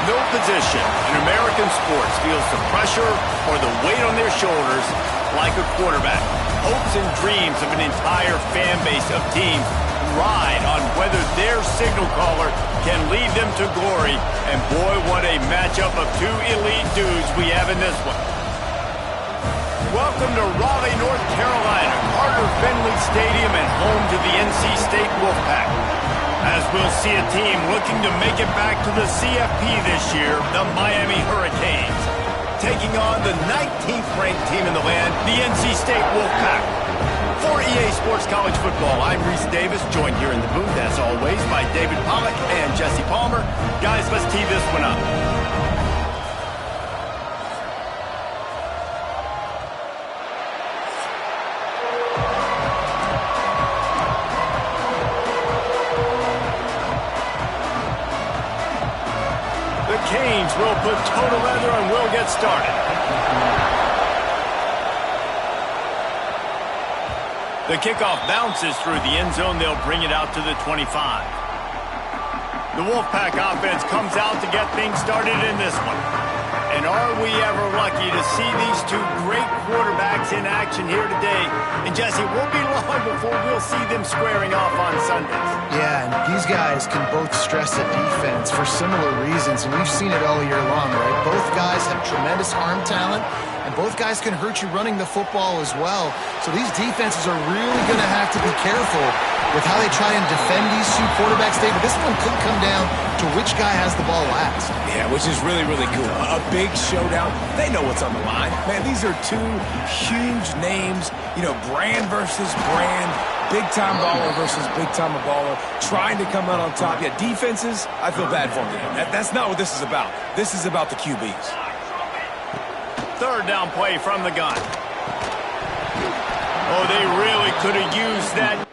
No position in American sports feels the pressure or the weight on their shoulders like a quarterback. Hopes and dreams of an entire fan base of teams ride on whether their signal caller can lead them to glory. And boy, what a matchup of two elite dudes we have in this one. Welcome to Raleigh, North Carolina, Carter Finley Stadium, and home to the NC State Wolfpack. As we'll see a team looking to make it back to the CFP this year, the Miami Hurricanes, taking on the 19th ranked team in the land, the NC State Wolfpack. For EA Sports College Football, I'm Reese Davis, joined here in the booth, as always, by David Pollack and Jesse Palmer. Guys, let's tee this one up. The Canes will put toe to leather and we'll get started. The kickoff bounces through the end zone. They'll bring it out to the 25. The Wolfpack offense comes out to get things started in this one. And are we ever lucky to see these two great quarterbacks in action here today? And Jesse, it won't be long before we'll see them squaring off on Sundays. Yeah, and these guys can both stress the defense for similar reasons, and we've seen it all year long, right? Both guys have tremendous arm talent, and both guys can hurt you running the football as well. So these defenses are really going to have to be careful with how they try and defend these two quarterbacks. David, this one could come down to which guy has the ball last. Yeah, which is really, really cool. A big showdown. They know what's on the line. Man, these are two huge names, you know, brand versus brand, big-time baller versus big-time baller, trying to come out on top. Yeah, defenses, I feel bad for them. That's not what this is about. This is about the QBs. Third down play from the gun. Oh, they really could have used that.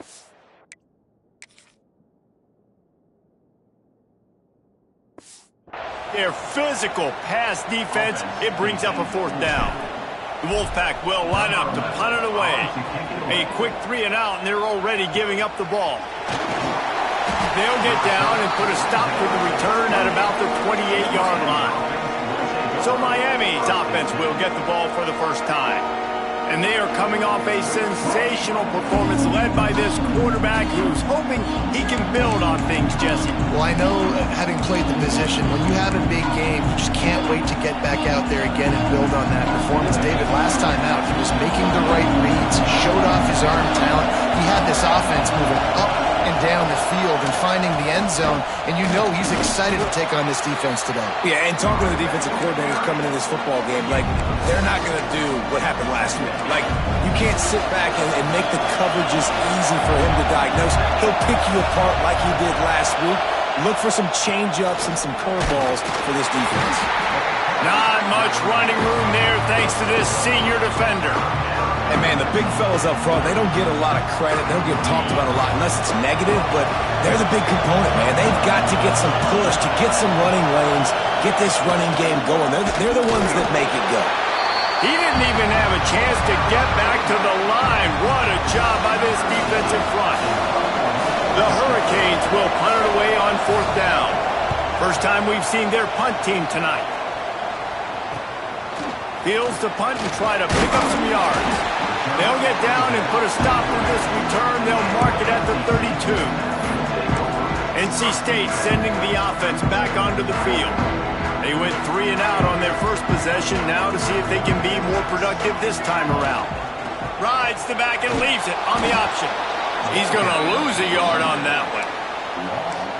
Their physical pass defense, it brings up a fourth down. The Wolfpack will line up to punt it away. A quick 3 and out, and they're already giving up the ball. They'll get down and put a stop to the return at about the 28-yard line. So Miami's offense will get the ball for the first time. And they are coming off a sensational performance led by this quarterback who's hoping he can build on things, Jesse. Well, I know, having played the position, when you have a big game, you just can't wait to get back out there again and build on that performance. David, last time out, he was making the right reads. He showed off his arm talent. He had this offense moving up and down the field and finding the end zone, and you know he's excited to take on this defense today. Yeah, and talking to the defensive coordinators coming in this football game, like, they're not going to do what happened last week. Like, you can't sit back and make the coverages easy for him to diagnose. He'll pick you apart like he did last week. Look for some change-ups and some curveballs for this defense. Not much running room there thanks to this senior defender. And, man, the big fellas up front, they don't get a lot of credit. They don't get talked about a lot unless it's negative, but they're the big component, man. They've got to get some push, to get some running lanes, get this running game going. They're the ones that make it go. He didn't even have a chance to get back to the line. What a job by this defense in front. The Hurricanes will punt it away on fourth down. First time we've seen their punt team tonight. Fields to punt and try to pick up some yards. They'll get down and put a stop to this return. They'll mark it at the 32. NC State sending the offense back onto the field. They went 3 and out on their first possession, now to see if they can be more productive this time around. Rides the back and leaves it on the option. He's going to lose a yard on that one.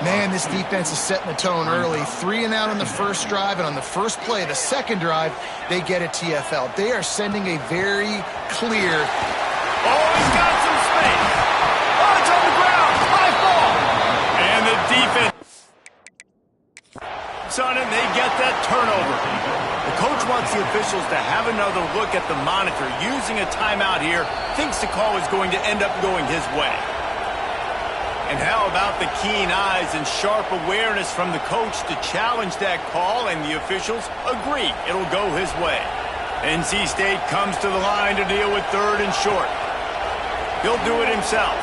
Man, this defense is setting the tone early. 3 and out on the first drive, and on the first play, the second drive, they get a TFL. They are sending a very clear... Oh, he's got some space. Oh, it's on the ground. High ball. And the defense... on it, they get that turnover. The coach wants the officials to have another look at the monitor. Using a timeout here, thinks the call is going to end up going his way. And how about the keen eyes and sharp awareness from the coach to challenge that call, and the officials agree it'll go his way. NC State comes to the line to deal with third and short. He'll do it himself.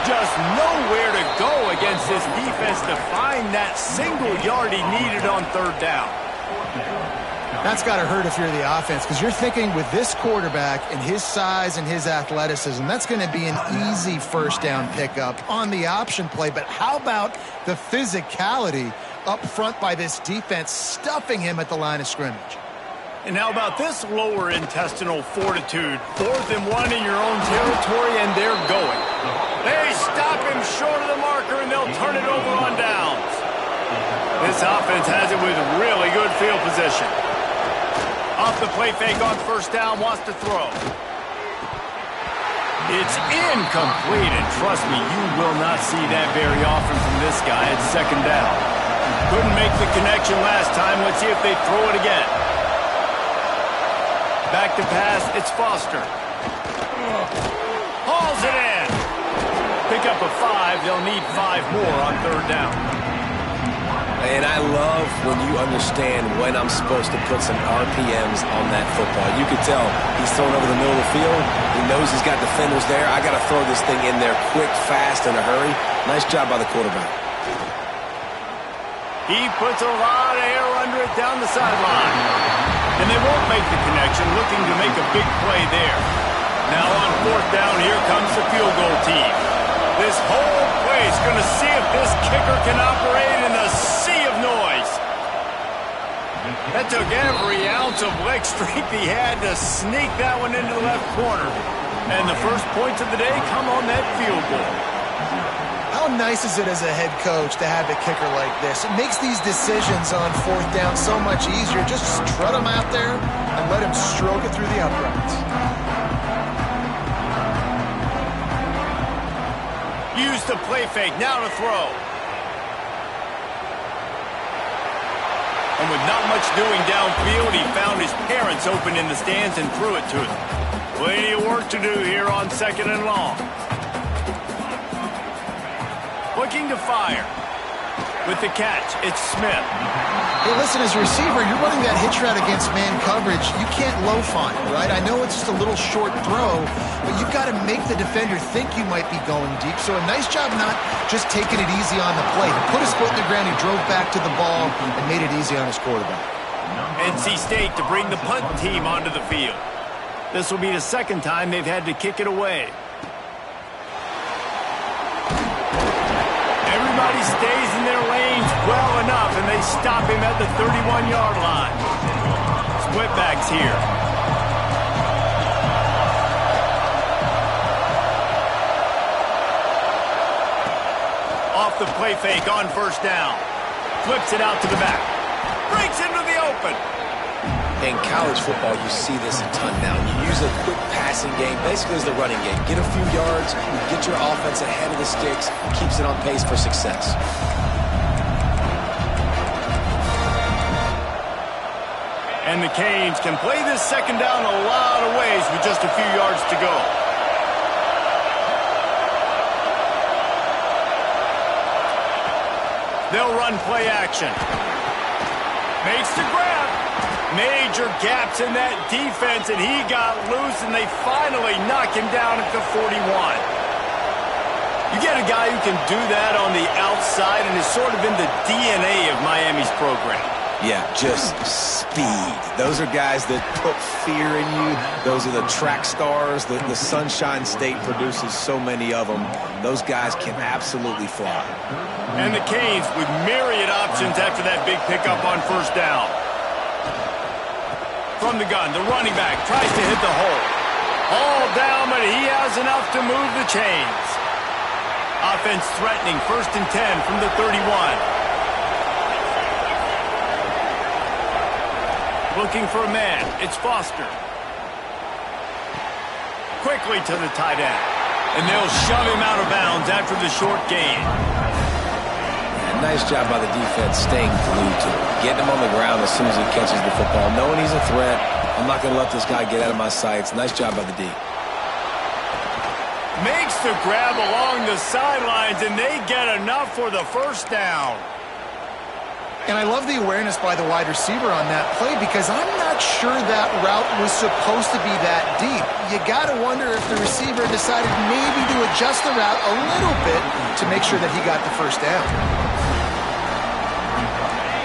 Just nowhere to go against this defense to find that single yard he needed on third down. That's got to hurt if you're the offense, because you're thinking with this quarterback and his size and his athleticism, that's going to be an easy first down pickup on the option play. But how about the physicality up front by this defense, stuffing him at the line of scrimmage? And how about this lower intestinal fortitude? 4th and 1 in your own territory, and they're going. They stop him short of the marker, and they'll turn it over on downs. This offense has it with really good field position. Off the play fake on first down, wants to throw. It's incomplete, and trust me, you will not see that very often from this guy at second down. Couldn't make the connection last time. Let's see if they throw it again. Back to pass, it's Foster. Hauls it in. Pick up a 5, they'll need 5 more on third down. And I love when you understand when I'm supposed to put some RPMs on that football. You can tell he's throwing over the middle of the field. He knows he's got defenders there. I got to throw this thing in there quick, fast, in a hurry. Nice job by the quarterback. He puts a lot of air under it down the sideline. And they won't make the connection, looking to make a big play there. Now on fourth down, here comes the field goal team. This whole play is going to see if this kicker can operate in the sea of noise. That took every ounce of leg strength he had to sneak that one into the left corner. And the first points of the day come on that field goal. How nice is it as a head coach to have a kicker like this? It makes these decisions on fourth down so much easier. Just strut him out there and let him stroke it through the uprights. Use the play fake, now to throw. And with not much doing downfield, he found his parents open in the stands and threw it to them. Plenty of work to do here on second and long. Looking to fire. With the catch, it's Smith. Hey, listen, as a receiver, you're running that hitch route against man coverage. You can't loaf on it, right? I know it's just a little short throw, but you've got to make the defender think you might be going deep. So a nice job not just taking it easy on the play. He put his foot in the ground, he drove back to the ball, and made it easy on his quarterback. NC State to bring the punt team onto the field. This will be the second time they've had to kick it away. Everybody stays in their lanes well enough, and they stop him at the 31-yard line. Splitbacks here. Off the play fake on first down. Flips it out to the back. Breaks into the open. In college football, you see this a ton now. You use a quick passing game, basically as the running game. Get a few yards, get your offense ahead of the sticks, keeps it on pace for success. And the Canes can play this second down a lot of ways with just a few yards to go. They'll run play action. Makes the grab. Major gaps in that defense, and he got loose, and they finally knock him down at the 41. You get a guy who can do that on the outside, and is sort of in the DNA of Miami's program. Yeah, just speed. Those are guys that put fear in you. Those are the track stars. The Sunshine State produces so many of them. Those guys can absolutely fly. And the Canes with myriad options after that big pickup on first down. From the gun, the running back tries to hit the hole. All down, but he has enough to move the chains. Offense threatening, 1st and 10 from the 31. Looking for a man, it's Foster. Quickly to the tight end. And they'll shove him out of bounds after the short gain. Nice job by the defense staying glued to it. Getting him on the ground as soon as he catches the football. Knowing he's a threat, I'm not going to let this guy get out of my sights. Nice job by the D. Makes the grab along the sidelines, and they get enough for the first down. And I love the awareness by the wide receiver on that play because I'm not sure that route was supposed to be that deep. You got to wonder if the receiver decided maybe to adjust the route a little bit to make sure that he got the first down.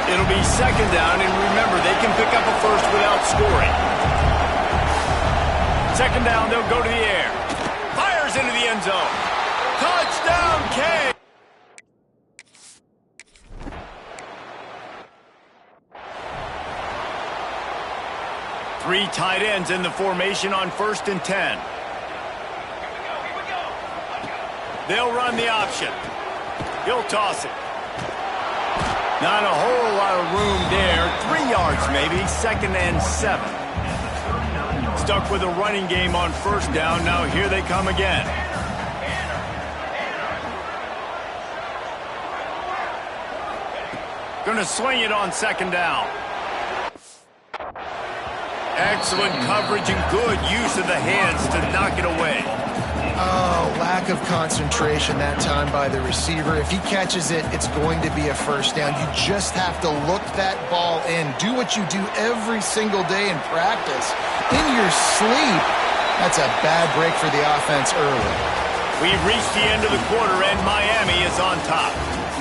It'll be second down, and remember, they can pick up a first without scoring. Second down, they'll go to the air. Fires into the end zone. Touchdown, K. Three tight ends in the formation on 1st and 10. They'll run the option. He'll toss it. Not a whole lot of room there. 3 yards maybe. 2nd and 7. Stuck with a running game on 1st down. Now here they come again. Gonna swing it on 2nd down. Excellent coverage and good use of the hands to knock it away. Oh, lack of concentration that time by the receiver. If he catches it, it's going to be a first down. You just have to look that ball in. Do what you do every single day in practice. In your sleep, that's a bad break for the offense early. We've reached the end of the quarter, and Miami is on top.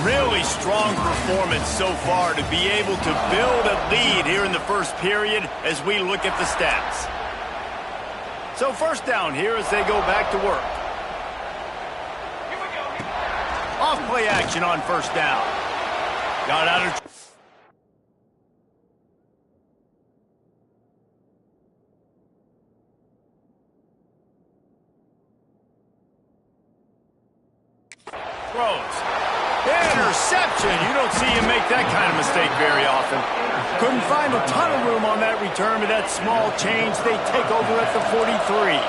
Really strong performance so far to be able to build a lead here in the first period as we look at the stats. So 1st down here as they go back to work. Off play action on 1st down. Got out of... Throws. Interception. You don't see him make that kind of mistake very often. Couldn't find a ton of room on that return with that small change. They take over at the 43.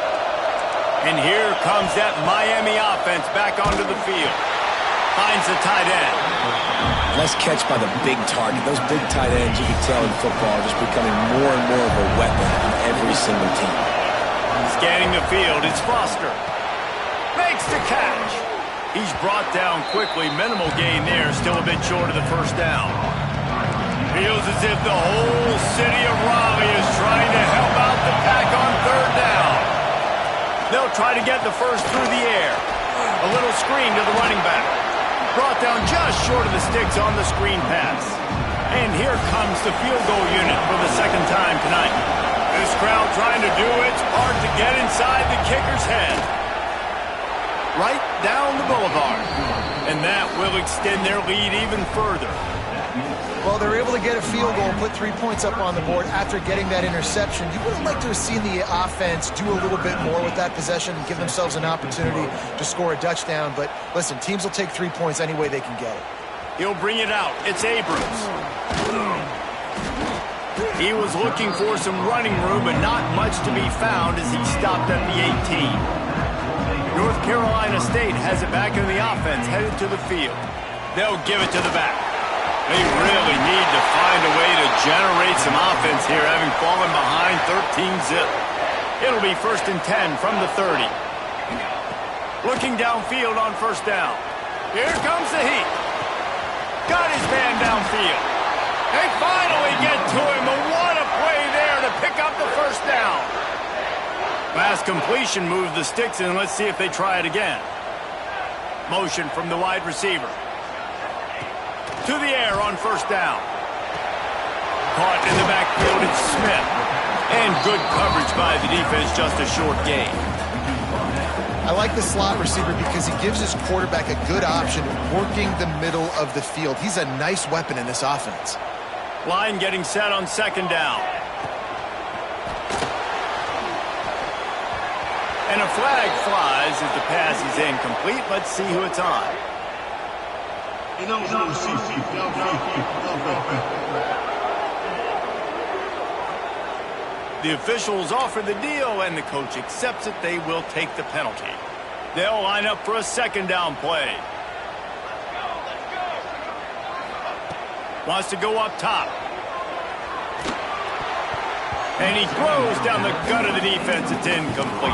And here comes that Miami offense back onto the field. Finds the tight end. Nice catch by the big target. Those big tight ends, you can tell in football, are just becoming more and more of a weapon on every single team. Scanning the field, it's Foster. Makes the catch. He's brought down quickly. Minimal gain there. Still a bit short of the 1st down. Feels as if the whole city of Raleigh is trying to help out the pack on 3rd down. They'll try to get the first through the air. A little screen to the running back. Brought down just short of the sticks on the screen pass. And here comes the field goal unit for the 2nd time tonight. This crowd trying to do its part to get inside the kicker's head. Right down the boulevard. And that will extend their lead even further. Well, they're able to get a field goal and put 3 points up on the board after getting that interception. You would have liked to have seen the offense do a little bit more with that possession and give themselves an opportunity to score a touchdown. But listen, teams will take 3 points any way they can get it. He'll bring it out. It's Abrams. He was looking for some running room, but not much to be found as he stopped at the 18. North Carolina State has it back in the offense, headed to the field. They'll give it to the back. They really need to find a way to generate some offense here, having fallen behind 13-zip. It'll be 1st and 10 from the 30. Looking downfield on 1st down. Here comes the heat. Got his man downfield. They finally get to him, and what a play there to pick up the 1st down. Last completion moved the sticks, and let's see if they try it again. Motion from the wide receiver. To the air on 1st down. Caught in the backfield, it's Smith. And good coverage by the defense, just a short gain. I like the slot receiver because he gives his quarterback a good option working the middle of the field. He's a nice weapon in this offense. Line getting set on 2nd down. And a flag flies as the pass is incomplete. Let's see who it's on. The officials offer the deal, and the coach accepts it. They will take the penalty. They'll line up for a 2nd down play. Wants to go up top. And he throws down the gut of the defense. It's incomplete.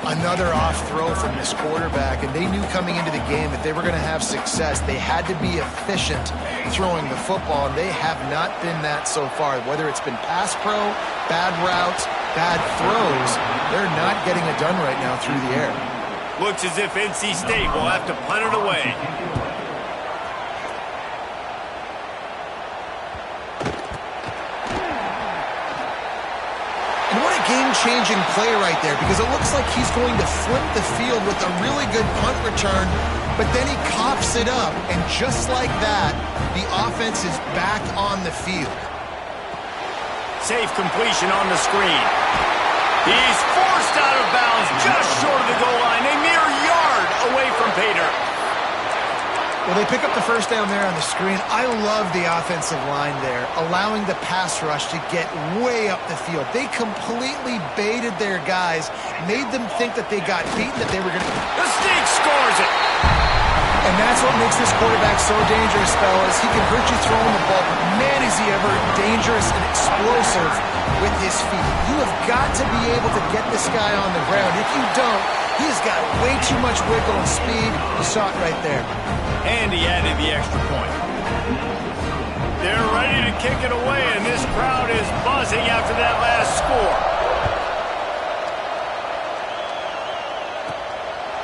Another off throw from this quarterback, and they knew coming into the game that they were going to have success. They had to be efficient throwing the football, and they have not been that so far. Whether it's been pass pro, bad routes, bad throws, they're not getting it done right now through the air. Looks as if NC State will have to punt it away. And what a game-changing play right there, because it looks like he's going to flip the field with a really good punt return, but then he coughs it up, and just like that, the offense is back on the field. Safe completion on the screen. He's forced out of bounds just short of the goal line, a mere yard away from Pater. Well, they pick up the first down there on the screen. I love the offensive line there, allowing the pass rush to get way up the field. They completely baited their guys, made them think that they got beaten, that they were going to... The Snake scores it! And that's what makes this quarterback so dangerous, fellas. He can hurt you throwing the ball, but man, is he ever dangerous and explosive with his feet. You have got to be able to get this guy on the ground. If you don't, he's got way too much wiggle and speed. You saw it right there. And he added the extra point. They're ready to kick it away, and this crowd is buzzing after that last score.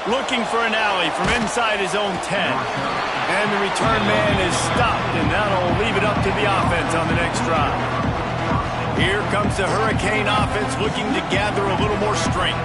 Looking for an alley from inside his own 10. And the return man is stopped, and that'll leave it up to the offense on the next drive. Here comes the Hurricane offense looking to gather a little more strength.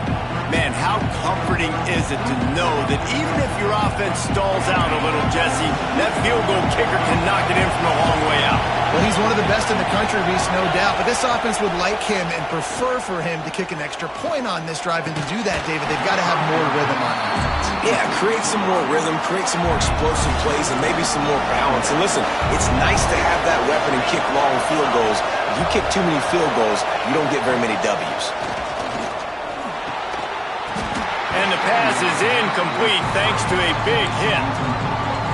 Man, how comforting is it to know that even if your offense stalls out a little, Jesse, that field goal kicker can knock it in from a long way out. Well, he's one of the best in the country, Reese, no doubt. But this offense would like him and prefer for him to kick an extra point on this drive. And to do that, David, they've got to have more rhythm on offense. Yeah, create some more rhythm, create some more explosive plays, and maybe some more balance. And listen, it's nice to have that weapon and kick long field goals. If you kick too many field goals, you don't get very many W's. And the pass is incomplete thanks to a big hit.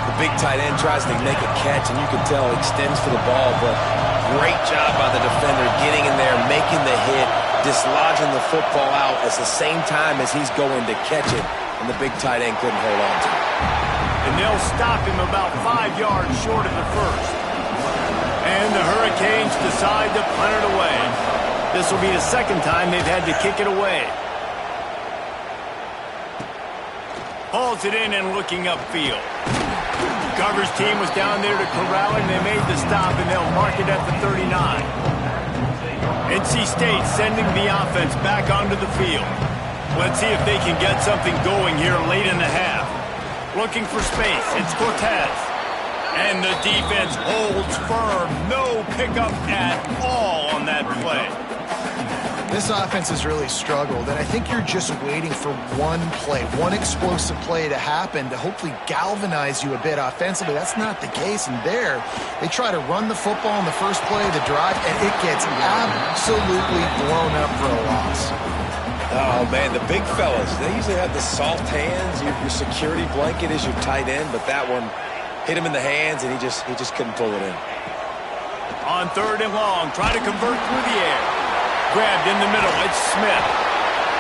The big tight end tries to make a catch, and you can tell extends for the ball, but great job by the defender getting in there, making the hit, dislodging the football out at the same time as he's going to catch it, and the big tight end couldn't hold on to it. And they'll stop him about 5 yards short of the first. And the Hurricanes decide to punt it away. This will be the second time they've had to kick it away. Hauls it in and looking upfield. Coverage team was down there to corral him. They made the stop, and they'll mark it at the 39. NC State sending the offense back onto the field. Let's see if they can get something going here late in the half. Looking for space. It's Cortez. And the defense holds firm. No pickup at all on that play. This offense has really struggled, and I think you're just waiting for one play, one explosive play to happen to hopefully galvanize you a bit offensively. That's not the case, and there, they try to run the football in the first play of the drive, and it gets absolutely blown up for a loss. Oh, man, the big fellas, they usually have the soft hands. Your security blanket is your tight end, but that one hit him in the hands, and he just couldn't pull it in. On 3rd and long, try to convert through the air. Grabbed in the middle, it's Smith.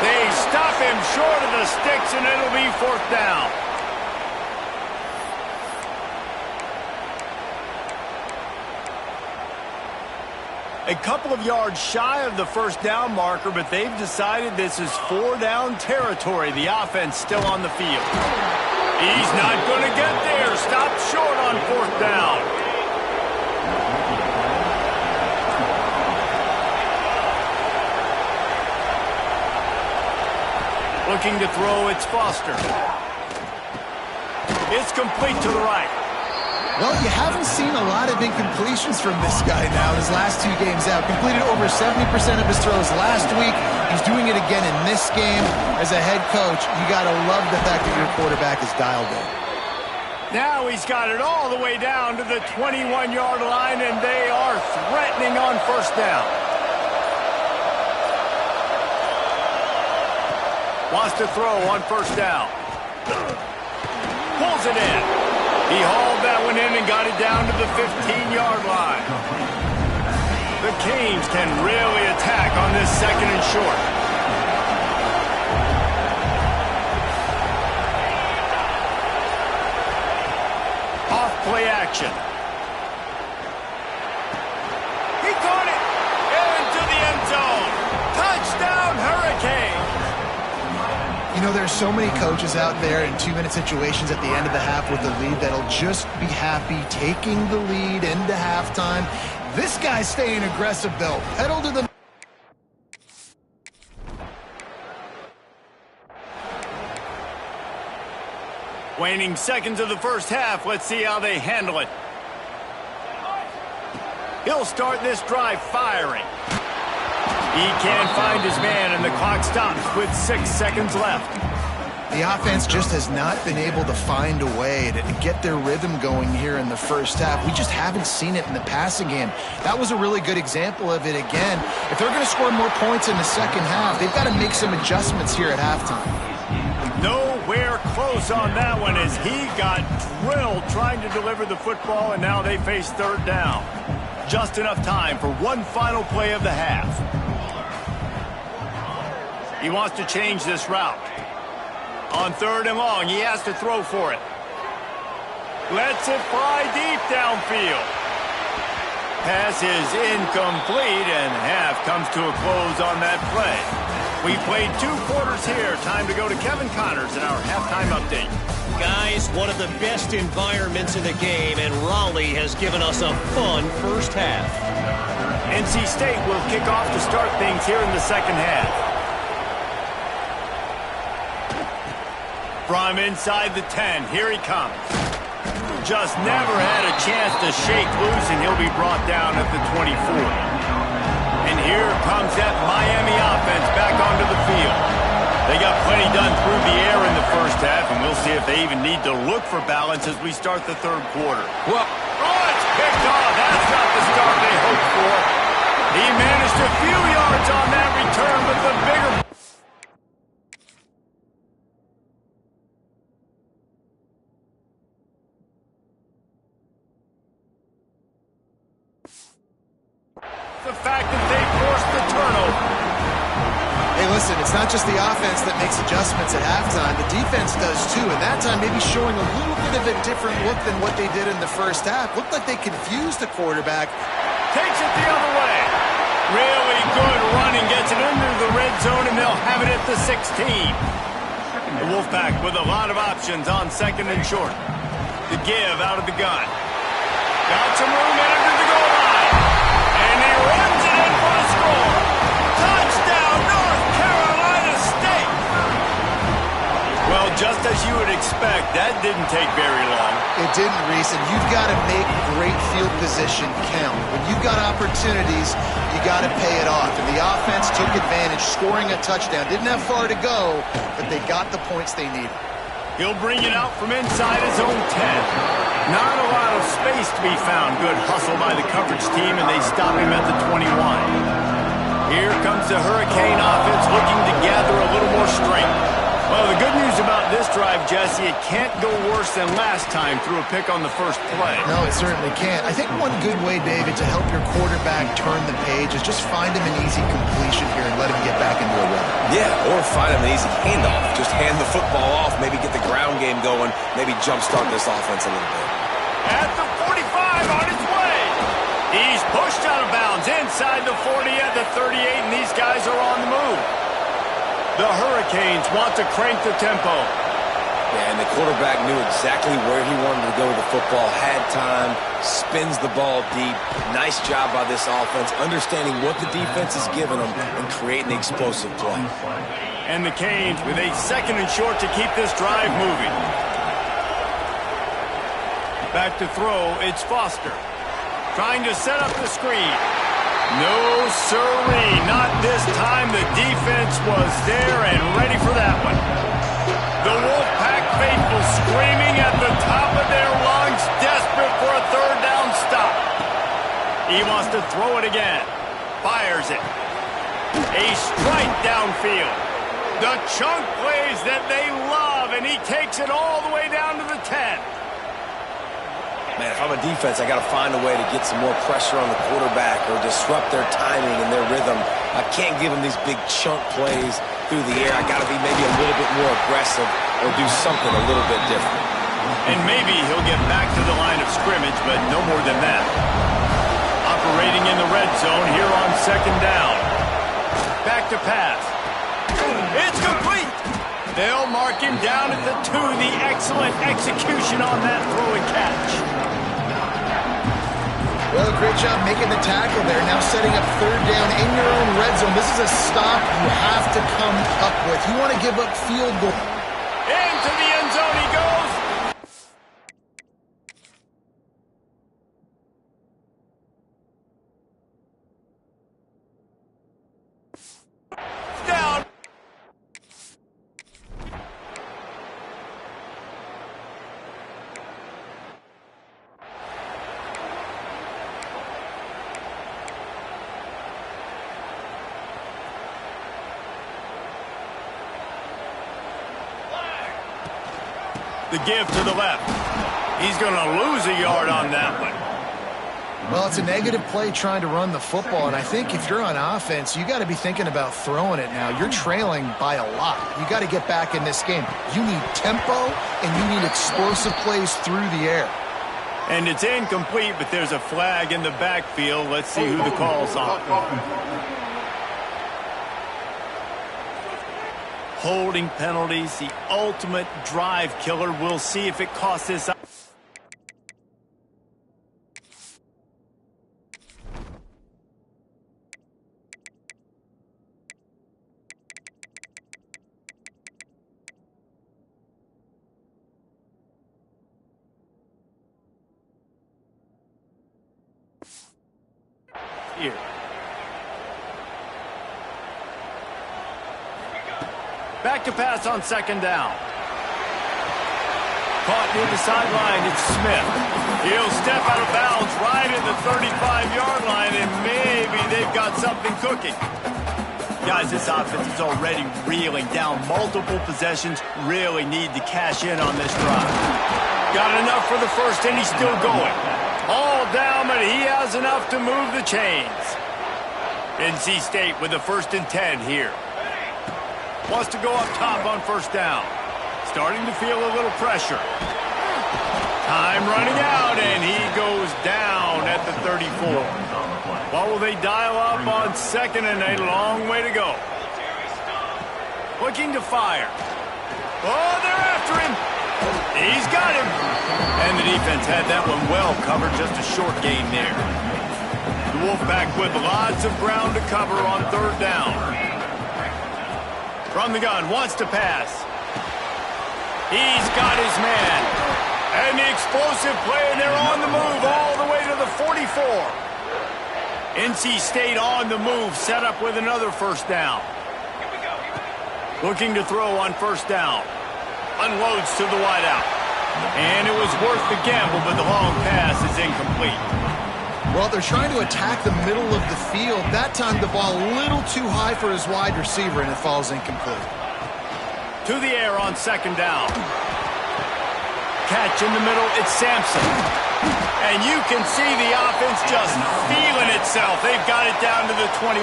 They stop him short of the sticks, and it'll be 4th down. A couple of yards shy of the first down marker, but they've decided this is 4-down territory. The offense still on the field. He's not going to get there. Stopped short on 4th down. Looking to throw, it's Foster. It's complete to the right. Well, you haven't seen a lot of incompletions from this guy now his last 2 games out. Completed over 70% of his throws last week. He's doing it again in this game. As a head coach, you got to love the fact that your quarterback is dialed in. Now he's got it all the way down to the 21-yard line, and they are threatening on 1st down. Wants to throw on 1st down. Pulls it in. He hauled that one in and got it down to the 15-yard line. The Canes can really attack on this 2nd and short. play action. He caught it into the end zone. Touchdown, Hurricane. You know, there's so many coaches out there in 2-minute situations at the end of the half with the lead that'll just be happy taking the lead into halftime. This guy's staying aggressive, though. Pedal to the... Waning seconds of the first half. Let's see how they handle it. He'll start this drive firing. He can't find his man, and the clock stops with 6 seconds left. The offense just has not been able to find a way to get their rhythm going here in the first half. We just haven't seen it in the passing game. That was a really good example of it again. If they're going to score more points in the second half, they've got to make some adjustments here at halftime. Nowhere close on that one as he got drilled trying to deliver the football, and now they face third down. Just enough time for one final play of the half. He wants to change this route. On 3rd and long, he has to throw for it. Lets it fly deep downfield. Pass is incomplete, and half comes to a close on that play. We played 2 quarters here. Time to go to Kevin Connors in our halftime update. Guys, one of the best environments in the game, and Raleigh has given us a fun first half. NC State will kick off to start things here in the second half. From inside the 10, here he comes. Just never had a chance to shake loose, and he'll be brought down at the 24. And here comes that Miami offense back onto the field. They got plenty done through the air in the first half, and we'll see if they even need to look for balance as we start the third quarter. Well, it's picked off. That's not the start they hoped for. He managed a few yards on that return, but the bigger... the fact that they forced the turnover. Hey, listen, it's not just the offense that makes adjustments at halftime. The defense does too, and that time maybe showing a little bit of a different look than what they did in the first half. Looked like they confused the quarterback. Takes it the other way. Really good running, gets it into the red zone, and they'll have it at the 16. The Wolfpack with a lot of options on 2nd and short. The give out of the gun. Got some room in under the goal line. And he runs it in for a score. Touchdown, North Carolina State. Well, just as you would expect, that didn't take very long. It didn't, Reese, and you've got to make great field position count. When you've got opportunities, you got to pay it off. And the offense took advantage, scoring a touchdown. Didn't have far to go, but they got the points they needed. He'll bring it out from inside his own 10. Not a lot of space to be found. Good hustle by the coverage team, and they stop him at the 21. Here comes the Hurricane offense looking to gather a little more strength. Well, the good news about this drive, Jesse, it can't go worse than last time through a pick on the first play. No, it certainly can't. I think one good way, David, to help your quarterback turn the page is just find him an easy completion here and let him get back into a rhythm. yeah, or find him an easy handoff. Just hand the football off, maybe get the ground game going, maybe jumpstart this offense a little bit. At the 45 on his way. He's pushed out of bounds inside the 40 at the 38, and these guys are on the move. The Hurricanes want to crank the tempo. Yeah, and the quarterback knew exactly where he wanted to go with the football, had time, spins the ball deep. Nice job by this offense, understanding what the defense is giving them and creating explosive play. And the Canes with a 2nd and short to keep this drive moving. Back to throw, it's Foster. Trying to set up the screen. No, sirree, not this time. The defense was there and ready for that one. The Wolfpack faithful screaming at the top of their lungs, desperate for a 3rd down stop. He wants to throw it again. Fires it. A strike downfield. The chunk plays that they love, and he takes it all the way down to the 10. Man, if I'm a defense, I got to find a way to get some more pressure on the quarterback or disrupt their timing and their rhythm. I can't give them these big chunk plays through the air. I got to be maybe a little bit more aggressive or do something a little bit different. And maybe he'll get back to the line of second down. Back to pass. It's complete. They'll mark him down at the 2. The excellent execution on that throw and catch. Well, great job making the tackle there. Now setting up third down in your own red zone. This is a stop you have to come up with. You want to give up field goal. Into the end zone he goes. Down. The give to the left. He's going to lose a yard on that one. Well, it's a negative play trying to run the football, and I think if you're on offense, you got to be thinking about throwing it now. You're trailing by a lot. You got to get back in this game. You need tempo, and you need explosive plays through the air. And it's incomplete, but there's a flag in the backfield. Let's see who the call's on. Holding penalties, the ultimate drive killer. We'll see if it costs this. Here. Back to pass on second down. Caught near the sideline, it's Smith. He'll step out of bounds right at the 35-yard line, and maybe they've got something cooking. Guys, this offense is already reeling down multiple possessions. Really need to cash in on this drive. Got enough for the first, and he's still going. All down, but he has enough to move the chains. NC State with the 1st and 10 here. Wants to go up top on first down. Starting to feel a little pressure. Time running out, and he goes down at the 34. What will they dial up on 2nd and 8? Long way to go. Looking to fire. Oh, they're after him. He's got him. And the defense had that one well covered. Just a short gain there. The Wolfpack with lots of ground to cover on 3rd down. From the gun, wants to pass. He's got his man. And the explosive play, and they're on the move all the way to the 44. NC State on the move, set up with another first down. Looking to throw on first down. Unloads to the wideout. And it was worth the gamble, but the long pass is incomplete. Well, they're trying to attack the middle of the field. That time the ball a little too high for his wide receiver, and it falls incomplete. To the air on second down. Catch in the middle, it's Sampson. And you can see the offense just feeling itself. They've got it down to the 21.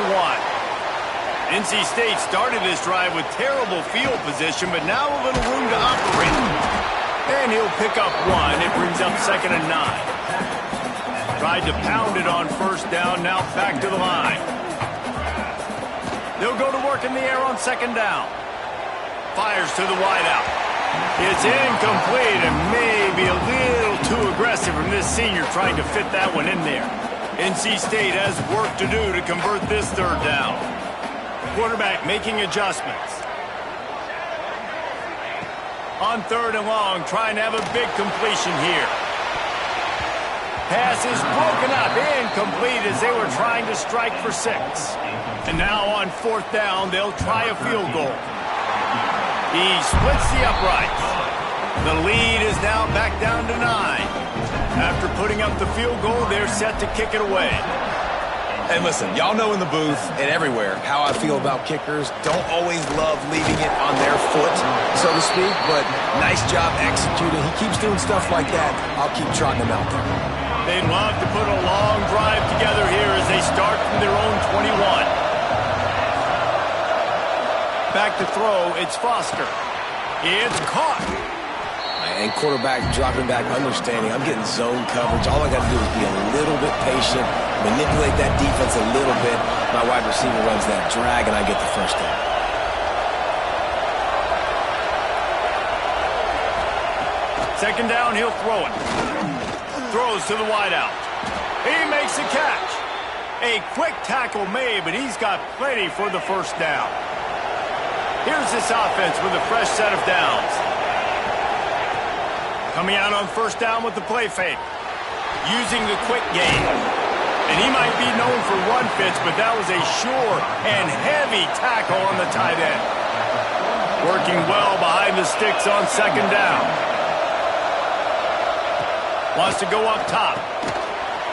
NC State started this drive with terrible field position, but now a little room to operate. And he'll pick up one. It brings up 2nd and 9. Tried to pound it on first down, now back to the line. They'll go to work in the air on second down. Fires to the wideout. It's incomplete and maybe a little too aggressive from this senior trying to fit that one in there. NC State has work to do to convert this 3rd down. Quarterback making adjustments. On 3rd and long, trying to have a big completion here. Pass is broken up, incomplete as they were trying to strike for 6. And now on 4th down, they'll try a field goal. He splits the uprights. The lead is now back down to 9. After putting up the field goal, they're set to kick it away. And listen, y'all know in the booth and everywhere how I feel about kickers. Don't always love leaving it on their foot, so to speak, but nice job executing. He keeps doing stuff like that. I'll keep trotting him out there. They'd love to put a long drive together here as they start from their own 21. Back to throw, it's Foster. It's caught. and quarterback dropping back, understanding I'm getting zone coverage. All I got to do is be a little bit patient, manipulate that defense a little bit. My wide receiver runs that drag, and I get the first down. Second down, he'll throw it. Throws to the wideout. He makes the catch. A quick tackle made, but he's got plenty for the first down. Here's this offense with a fresh set of downs. Coming out on first down with the play fake. Using the quick game. And he might be known for run fits, but that was a sure and heavy tackle on the tight end. Working well behind the sticks on second down. Wants to go up top.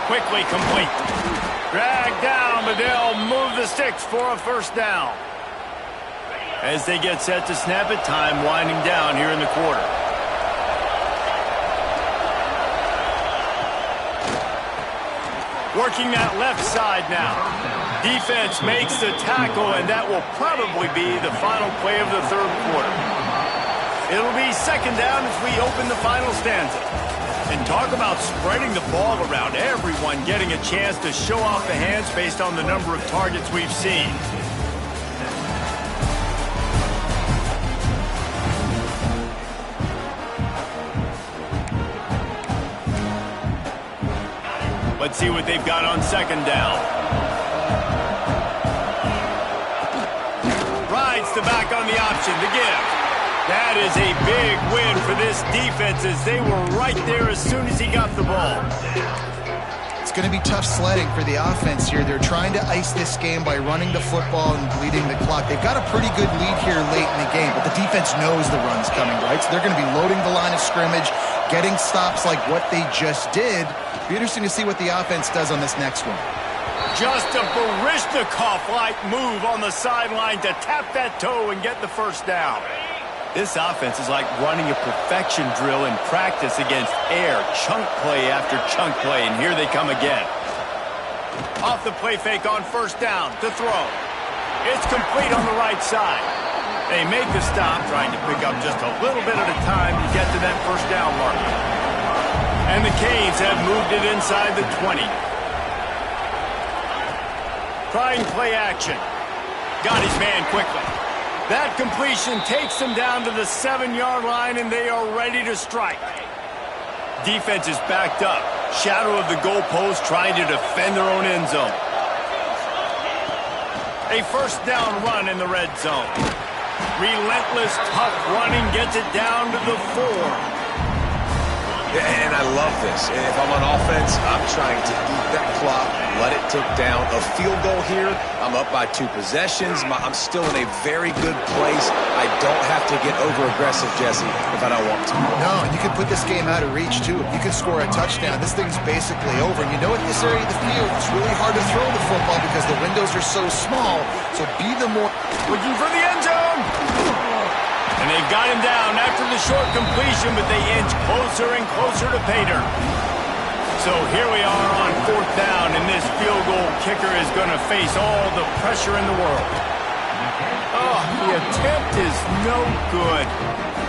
Quickly complete. Dragged down, but they'll move the sticks for a first down. As they get set to snap it, time winding down here in the quarter. Working that left side now. Defense makes the tackle, and that will probably be the final play of the third quarter. It'll be second down as we open the final stanza. And talk about spreading the ball around, everyone getting a chance to show off the hands based on the number of targets we've seen. Let's see what they've got on second down. Rides the back on the option to give. That is a big win for this defense as they were right there as soon as he got the ball. It's going to be tough sledding for the offense here. They're trying to ice this game by running the football and bleeding the clock. They've got a pretty good lead here late in the game, but the defense knows the run's coming, right? So they're going to be loading the line of scrimmage, getting stops like what they just did. It'll be interesting to see what the offense does on this next one. Just a Baryshnikov-like move on the sideline to tap that toe and get the first down. This offense is like running a perfection drill in practice against air, chunk play after chunk play, and here they come again. Off the play fake on first down to throw. It's complete on the right side. They make the stop, trying to pick up just a little bit at a time to get to that first down mark. And the Canes have moved it inside the 20. Trying play action. Got his man quickly. That completion takes them down to the 7-yard line, and they are ready to strike. Defense is backed up. Shadow of the goalpost, trying to defend their own end zone. A first down run in the red zone. Relentless, tough running gets it down to the 4. And I love this. If I'm on offense, I'm trying to eat that clock, let it tick down. A field goal here, I'm up by 2 possessions. I'm still in a very good place. I don't have to get over-aggressive, Jesse, if I don't want to. No, and you can put this game out of reach, too. If you can score a touchdown, this thing's basically over. And you know, at this area of the field, it's really hard to throw the football because the windows are so small. So be the more... Looking for the end zone! And they've got him down after the short completion, but they inch closer and closer to pay dirt. So here we are on fourth down, and this field goal kicker is going to face all the pressure in the world. Oh, the attempt is no good.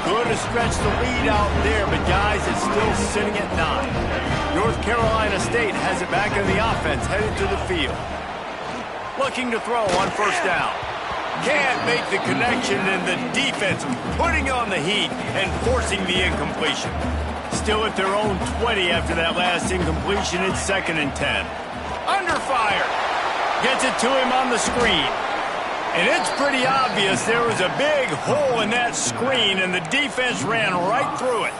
Good to stretch the lead out there, but guys, it's still sitting at 9. North Carolina State has it back in the offense, headed to the field. Looking to throw on first down. Can't make the connection, and the defense putting on the heat and forcing the incompletion. Still at their own 20 after that last incompletion. It's 2nd and 10. Under fire. Gets it to him on the screen. And it's pretty obvious there was a big hole in that screen, and the defense ran right through it.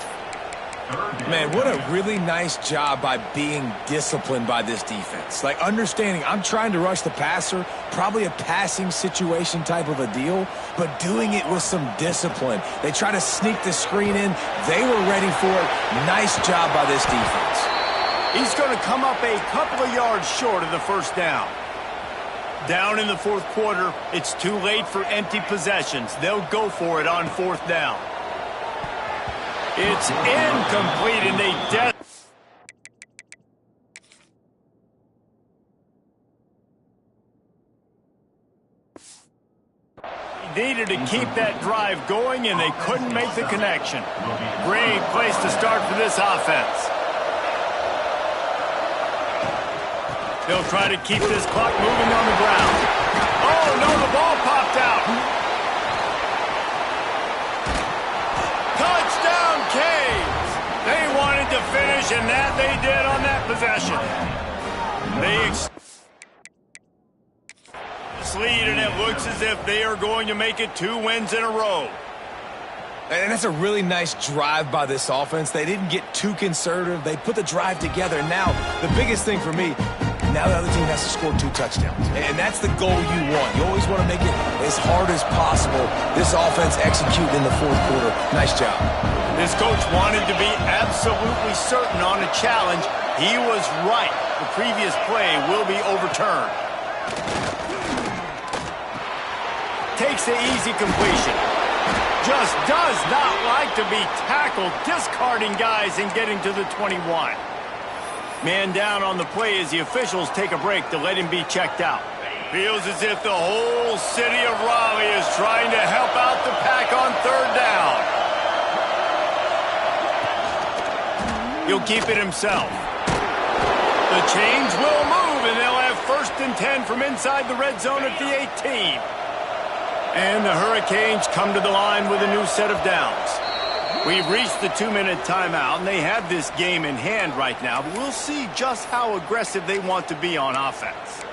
Man, what a really nice job by being disciplined by this defense. Like, understanding I'm trying to rush the passer, probably a passing situation type of a deal, but doing it with some discipline. They try to sneak the screen in. They were ready for it. Nice job by this defense. He's going to come up a couple of yards short of the first down. Down in the fourth quarter, it's too late for empty possessions. They'll go for it on fourth down. It's incomplete, and they needed to keep that drive going, and they couldn't make the connection. Great place to start for this offense. They'll try to keep this clock moving on the ground. Oh, no, the ball popped out. Touchdown, Canes! They wanted to finish, and that they did on that possession. They lead, and it looks as if they are going to make it 2 wins in a row. And that's a really nice drive by this offense. They didn't get too conservative. They put the drive together. Now, the biggest thing for me, now the other team has to score 2 touchdowns. And that's the goal you want. You always want to make it as hard as possible. This offense executed in the fourth quarter. Nice job. This coach wanted to be absolutely certain on a challenge. He was right. The previous play will be overturned. Takes the easy completion. Just does not like to be tackled, discarding guys and getting to the 21. Man down on the play as the officials take a break to let him be checked out. Feels as if the whole city of Raleigh is trying to help out the Pack on 3rd down. He'll keep it himself. The chains will move, and they'll have 1st and 10 from inside the red zone at the 18. And the Hurricanes come to the line with a new set of downs. We've reached the 2-minute timeout, and they have this game in hand right now, but we'll see just how aggressive they want to be on offense.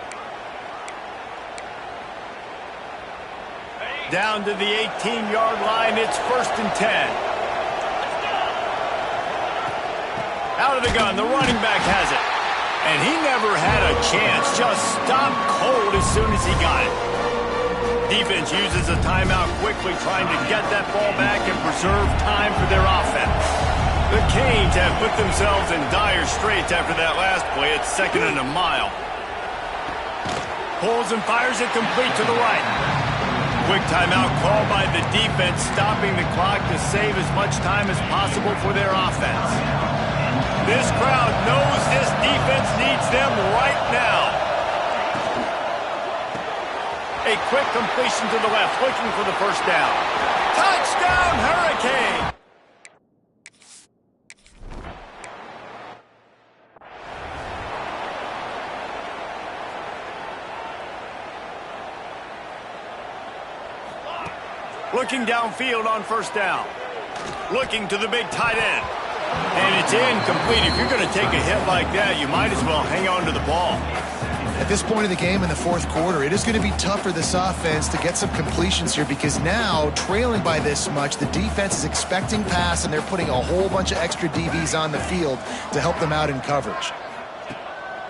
Down to the 18-yard line, it's 1st and 10. Out of the gun, the running back has it. And he never had a chance, just stopped cold as soon as he got it. Defense uses a timeout quickly, trying to get that ball back and preserve time for their offense. The Canes have put themselves in dire straits after that last play. It's 2nd and a mile. Pulls and fires it complete to the right. Quick timeout called by the defense, stopping the clock to save as much time as possible for their offense. This crowd knows this defense needs them right now. A quick completion to the left, looking for the 1st down. Touchdown, Hurricane! Looking downfield on 1st down. Looking to the big tight end. And it's incomplete. If you're going to take a hit like that, you might as well hang on to the ball. At this point of the game in the 4th quarter, it is going to be tough for this offense to get some completions here because now, trailing by this much, the defense is expecting pass, and they're putting a whole bunch of extra DBs on the field to help them out in coverage.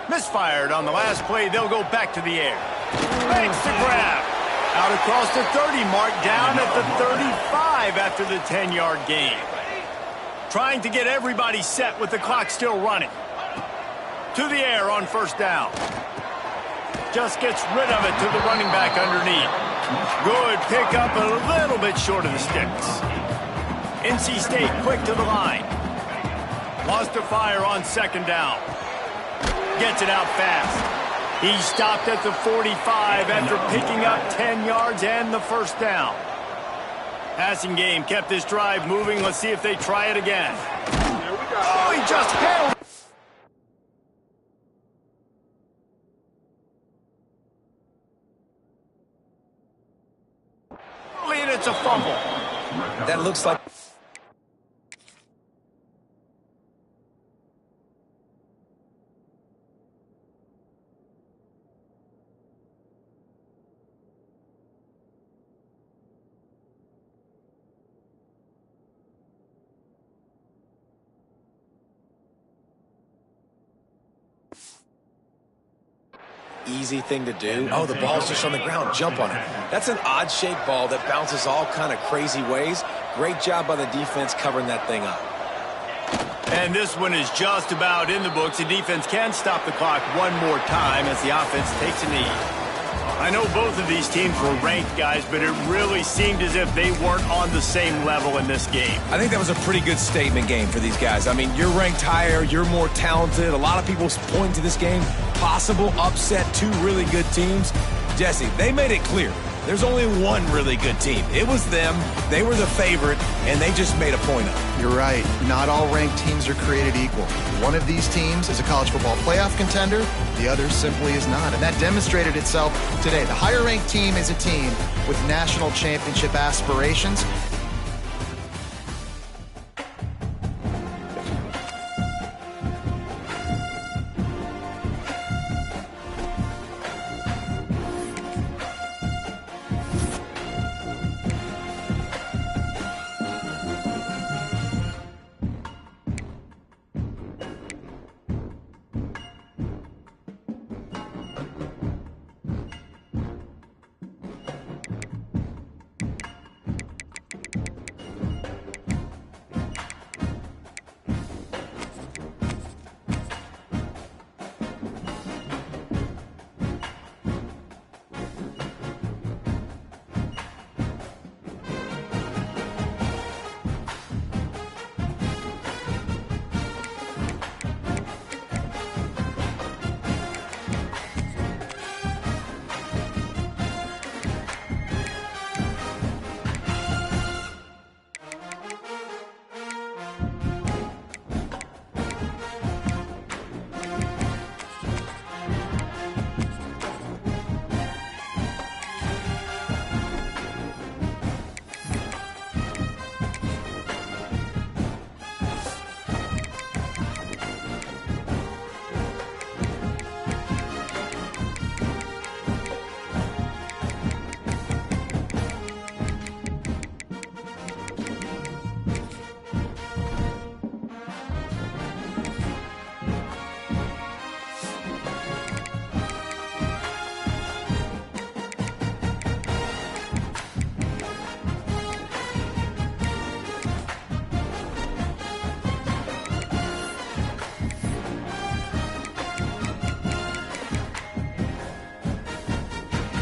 Misfired on the last play. They'll go back to the air. Makes the grab. Out across the 30 mark, down at the 35 after the 10-yard gain. Trying to get everybody set with the clock still running. To the air on 1st down. Just gets rid of it to the running back underneath. Good pickup, a little bit short of the sticks. NC State quick to the line. Lost to fire on 2nd down. Gets it out fast. He stopped at the 45 after picking up 10 yards and the 1st down. Passing game kept this drive moving. Let's see if they try it again. Oh, he just held. And it's a fumble. That looks like... easy thing to do. Oh, the ball's just on the ground. Jump on it. That's an odd-shaped ball that bounces all kind of crazy ways. Great job by the defense covering that thing up. And this one is just about in the books. The defense can stop the clock one more time as the offense takes a knee. I know both of these teams were ranked, guys, but it really seemed as if they weren't on the same level in this game. I think that was a pretty good statement game for these guys. I mean, you're ranked higher, you're more talented. A lot of people point to this game. Possible upset, 2 really good teams. Jesse, they made it clear. There's only one really good team. It was them. They were the favorite, and they just made a point of it. You're right. Not all ranked teams are created equal. One of these teams is a college football playoff contender. The other simply is not. And that demonstrated itself today. The higher ranked team is a team with national championship aspirations.